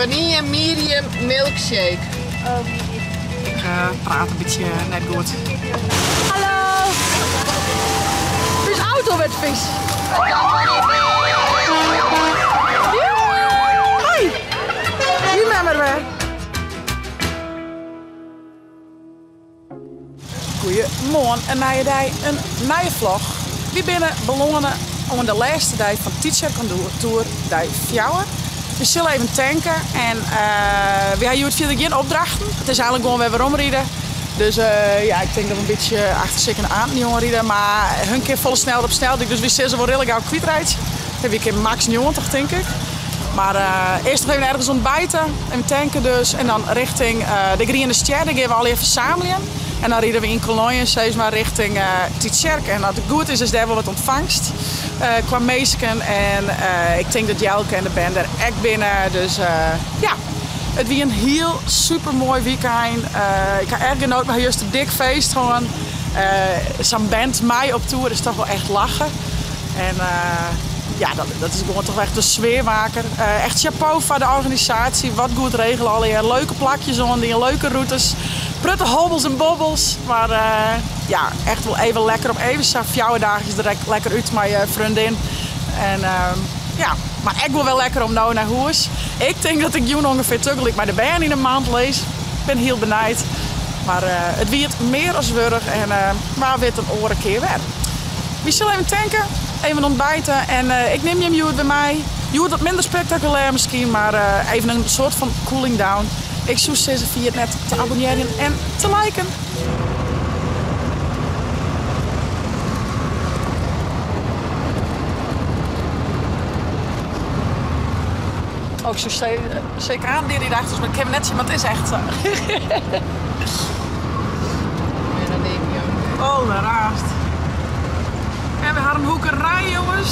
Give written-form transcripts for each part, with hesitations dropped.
Vanille medium milkshake. Oh, medium. Ik praat een beetje net goed. Hallo! Het is auto met vis. Hoi! Wie ben er weer? Goedemorgen, een nieuwe dag, een nieuwe vlog. We binnen belangen om de laatste dag van Teacher Tour dag 4. We zullen even tanken en we hebben hier geen opdrachten. Het is eigenlijk gewoon weer omrijden. Dus ja, ik denk dat we een beetje achter zich aan jongen rijden. Maar hun keer volle snelheid op snelheid. Dus we zijn ze wel redelijk gauw kwijtrijden. Dan heb ik een max 90 denk ik. Maar eerst nog even ergens ontbijten en tanken dus. En dan richting de Griene Ster, daar gaan we al even verzamelen. En dan rijden we in Cologne, steeds maar richting Tietjerk. En als het goed is, is daar wel wat ontvangst qua meesken. En ik denk dat Jelke en de band er echt binnen. Dus ja, het was een heel super mooi weekend. Ik heb erg genoten, maar juist een dik feest gewoon. Zo'n band mij op tour is toch wel echt lachen. En ja, dat is gewoon toch echt de sfeermaker. Echt chapeau voor de organisatie. Wat goed regelen alweer. Leuke plakjes onder, leuke routes. Prutte hobbels en bobbels. Maar ja, echt wel even lekker op even zo'n 4 dagjes direct lekker uit met je vriendin. En ja, maar echt wel lekker om nou naar huis. Ik denk dat ik June ongeveer tegelijk met de band in een maand lees. Ik ben heel benijd. Maar het wiert meer als wurg en maar weer een oren keer weer. We zullen even tanken, even ontbijten en ik neem je Jude bij mij. Jude wat minder spectaculair misschien, maar even een soort van cooling down. Ik zou zeggen via het net te abonneren en te liken. Oh, ik zou zeker aan die dacht, maar ik heb net zien, maar het is echt zo. Oh, de raast. En we hadden een hoekerij, jongens.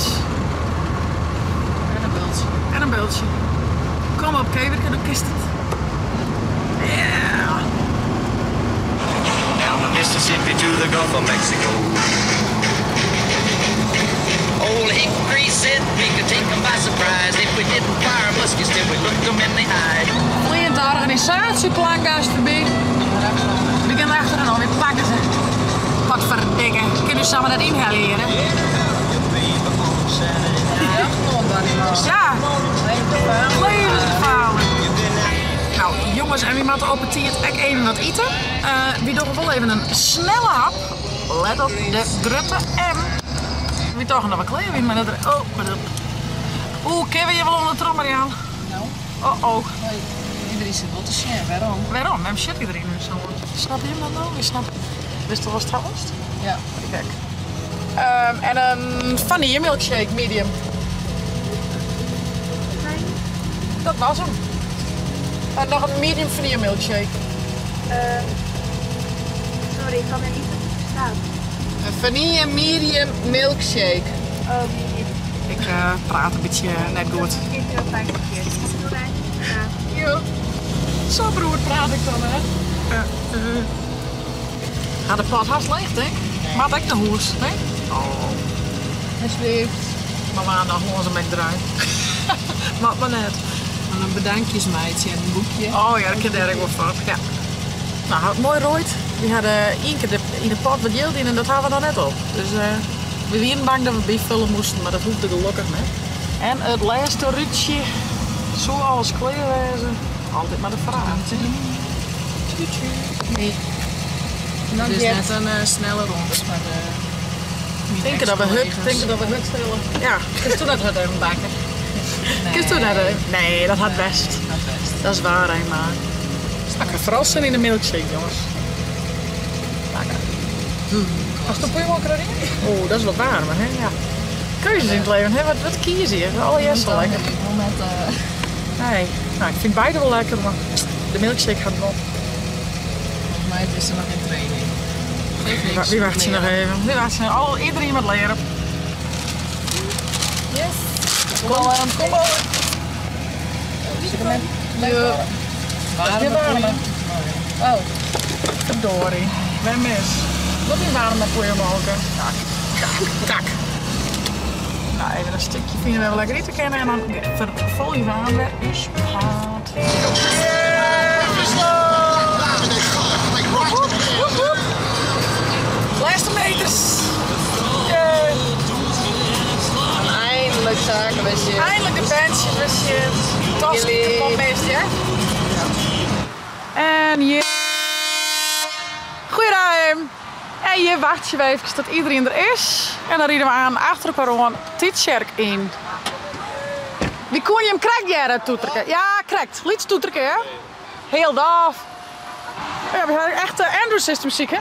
En een bultje. En een bultje. Kom op, Kevin, en hoe is het? Yeah! Down the Mississippi to the Gulf of Mexico. Old Hickory said we could take them by surprise if we didn't fire muskets till we looked them in the eye. Vliegend de organisatieplan voorbij. We gaan achteraan alweer pakken ze. Wat verdikken. Kunnen we samen dat inhaleren? Ja, levensgevaarlijk. Nou jongens, en wie maakt op het tiert ook even wat eten. We doen wel even een snelle hap. Let op de grote M. Wie toch nog wat klein, maar dat er. Oh, maar dat. Oeh, Kevin, je wel onder de trom, Marianne? Nou. Oh. Iedereen zit wel te zien, waarom? Waarom? We hebben shit erin nu zo. Snap je hem dan nou? Je snapt. Wist je wat het trouwens? Ja. Kijk. En een vanille milkshake medium. Dat was hem. En nog een medium vanille milkshake. Sorry, ik kan er niet verstaan. Een vanille medium milkshake. Oh, medium. Ik praat een beetje net goed. Ik heb heel vaak verkeerd. Ik heb heel weinig gedaan. Jo. Zo broer praat ik dan hè. Gaat de pot haast leeg, denk ik? Maat ik naar huis, nee? Oh. Alsjeblieft. Mama, nog gewoon zo met eruit. Maakt maar net. En een bedankjesmeidje en een boekje. Oh ja, dat kan er ook wel van. Ja. Nou, het mooi rooid. We hadden één keer in de pot wat geld in en dat hadden we dan net op. Dus we waren bang dat we bijvullen moesten, maar dat hoefde gelukkig niet. En het laatste ruutje, zoals kleerwijzen, altijd maar de vraag. Nee. Nou, Dus net een snelle ronde, maar denken dat we hut stellen. Ja, kun je toen dat even bakken? Kun je toen dat even? Nee, dat had best. Dat is waar, hè, maar. Lekker verrassen in de milkshake, jongens. Lekker. Als de poejelmokker erin? Oh, dat is wat warmer, hè? Ja. Keuzes in het leven, hè? Wat kies je? Oh, yes, wel lekker. Nee, nou, ik vind beide wel lekker, maar de milkshake gaat wel. Volgens mij is er nog in training. Wie wacht je nog even? Wie wacht je nog? Iedereen wat leren. Yes. Kom maar. Ja. Warme. Oh. Verdorie. Ben mis. Wat niet warm met poejelmoker. Kak. Nou, even een stukje vinden we wel lekker eten kennen en dan vervol je aan weer een spaat. Laatste meters. Eindelijk zakenwissje. Eindelijk een bandje, dus je tas kapot meest, ja? En je... Goeiedag. En je wacht je even tot iedereen er is. En dan rieden we aan achter elkaar gewoon Tietjerk in. Wie kon je hem krijgt jaren toetrekken? Ja, krijgt. Liets toetrekken, hè? Heel daf. Ja, we hebben echt Andrew System muziek, hè?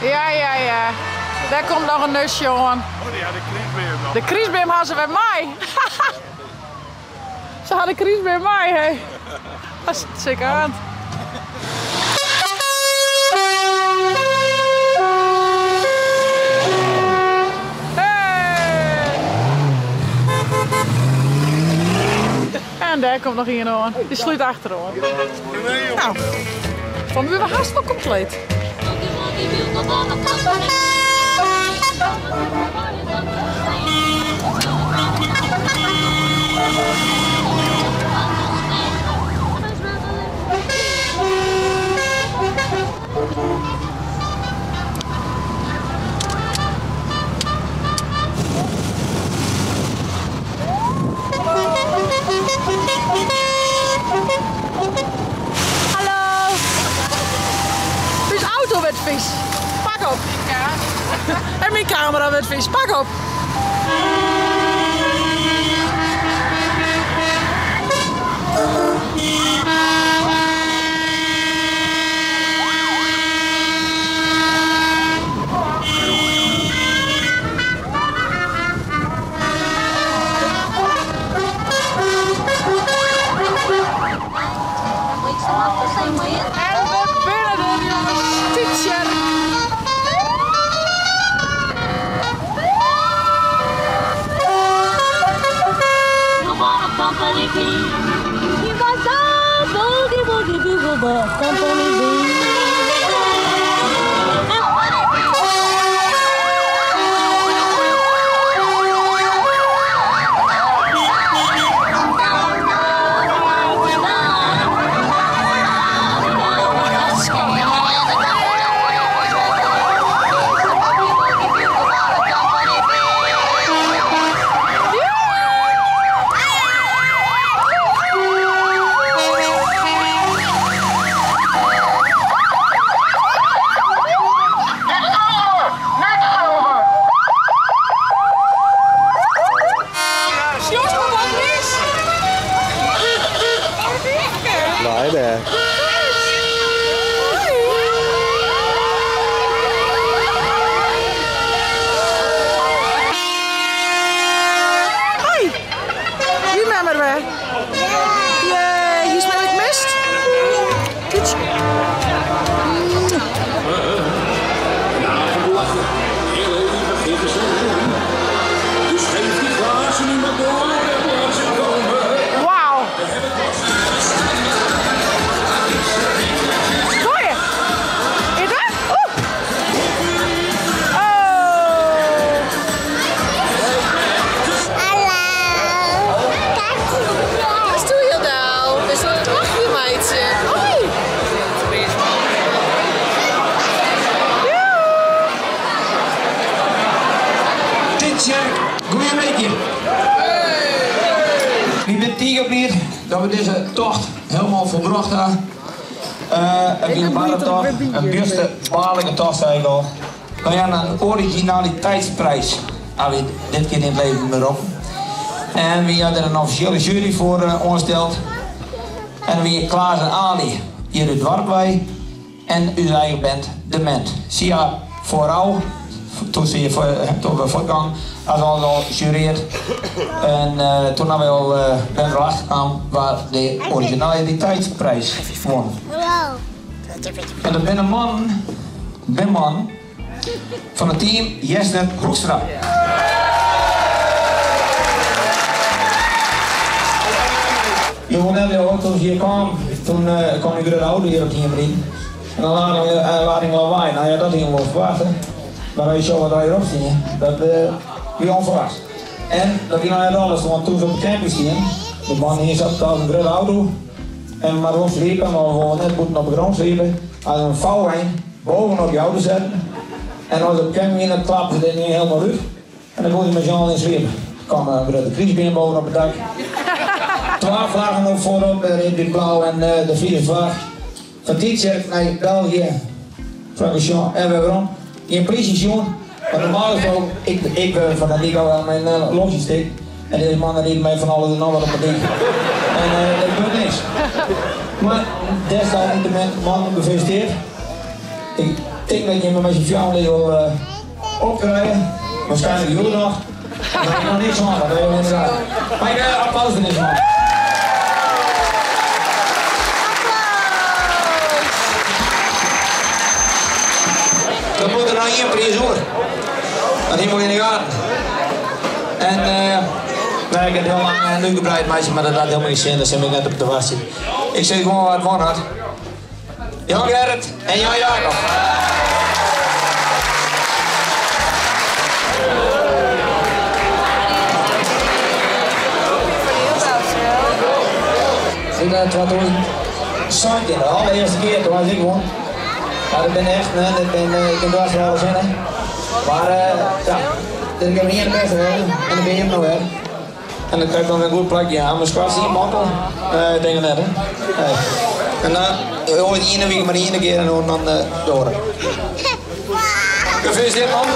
Ja. Daar komt nog een neusje, jongen. Oh, die had de kriesbeer nog. De kriesbeer hadden ze bij mij. Ze hadden de kriesbeer bij mij, hé. Dat is zeker aan. En daar komt nog een aan. Die sluit achterom. Nou, van nu hebben we haast nog compleet. Hallo! Dus auto werd vies. Pak op. En mijn camera werd vies. Pak op. En we binnen er, jongens. Tietjerk. You got the boogie boogie bugle ball company bee. Nee, nee. Hoi! Remember we? Yeah, hier smell ik mist. Iets. Dus geef die glazen niet meer door en laat ze komen. Wauw. Goeie. Is dat? Oeh. Oh. Wat doe je nou? Dat is wel een lachje, meidje. Hoi. Tietjerk, goeiemiddag. Ik ben Tiegerbier dat we deze tocht helemaal volbracht hebben. Het is een marathon, een beste waarlijke tocht eigenlijk al. We hebben een originaliteitsprijs, hebben we dit keer in het leven erop. En we hebben er een officiële jury voor ongesteld. En we hebben Klaas en Ali hier uit Warkwij. En uw eigen band, De Ment. Zie je vooral, toen we voortgang, hadden we al gejureerd. En toen hebben we al ben erachter gekomen waar de originaliteitsprijs won. En dat ben een man van het team Jesner Hoekstra. Je moet net weer toen ze hier kwam, toen kwam ik de auto hier op 10 minuten. En dan laat ik wel waaien. Nou ja, dat ging wel verwachten. Maar als je zo wat erop ziet, dat is onverwacht. En dat ging nou net alles, want toen ze op de camping zien, de man hier zat als een grote auto. En maar ons liepen, maar we gewoon net moeten op de grond sliepen. Hadden een vouwheen bovenop je auto zetten. En als op de camping in het klapte, ze dit niet helemaal uit. En dan kon je met Jean in sliepen. Er kwam een grote kriesbeen boven op het dak. 12 vlaggen nog voorop, dit blauw en de vierde vlag. Van Tietjerk naar België, Frankrijk en we waarom? In een politiestation. Maar normaal gesproken, ik van dat ik al aan mijn logistiek. En deze man riep mij van alles en al wat op mijn ding. En dat gebeurt niks. Maar desalniettemin, man, gefeliciteerd. Ik denk dat je me met je fjouwen wil opkrijgen. Waarschijnlijk jullie nog. Maar ik heb nog niks aan, dat weet je inderdaad. Maar ik applaus voor deze man. Dat moet er nou hier prijs hoor. Dat helemaal in de gaten. En nou, ik heb heel lang nu gebreid meisje, maar dat had helemaal niet zin, dat zijn we net op de was. Ik zeg gewoon wat van had. Jan Gerrit en Jan Jacob. In 2017, de allereerste keer, toen was ik gewoon. Maar ik ben echt, ik ben daar wel alles in. Hè. Maar ja, dus ik heb niet in de beste wel en dan ben je hem nog wel. En dan krijg ik dan een goed plekje aan, maar squash hier makkel, denk ik net hè. En dan hoor je 1 week maar 1 keer en dan door. Gefeliciteerd man.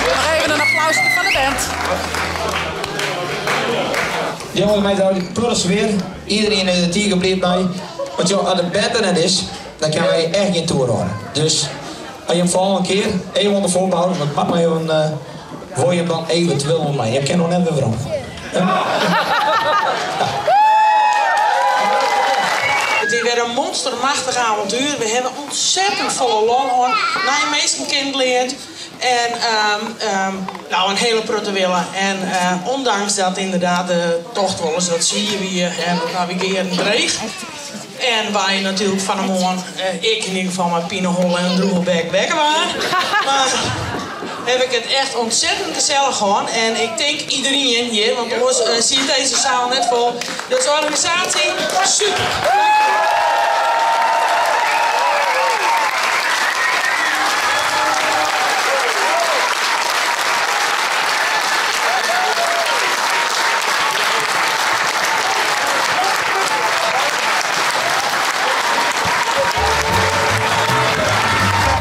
Nog even een applaus van de band. Jongens, mij zou die plus weer. Iedereen is het hier gebleven. Want joh, als de band er net is, dan kan wij echt geen tour horen. Dus als je hem volgende keer even onder voorbehouden, dan mag maar even voor je hem dan eventueel met mij. Je kent nog net weer waarom. Het is weer een monstermachtig avontuur. We hebben ontzettend volle lol naar je meesten kind leert. En nou, een hele prutte willen. En ondanks dat inderdaad de tocht wel eens wat zwier weer en het navigeren dreig. En waar je natuurlijk van een morgen, ik in ieder geval met Pineholle en Droegelberg wekken waren. Maar heb ik het echt ontzettend gezellig gehad. En ik denk iedereen hier, want anders ziet deze zaal net vol. Dus de organisatie, super.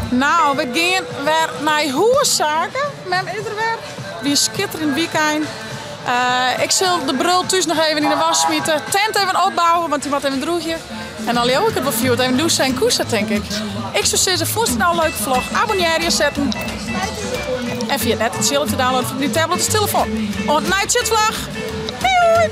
Nou, we gaan weer naar Hoerzaken met Iederweer. Wie een schitterend weekend. Ik zal de brul thuis nog even in de was smeten. Tent even opbouwen, want die moet even droegje. En dan leeuw ik het wel veel. Even doen zijn koersen, denk ik. Ik zou zeggen, vond je nou een leuke vlog? Abonneer je, zetten. En via net hetzelfde downloaden van die tablet of telefoon. En night chat vlog. Doei!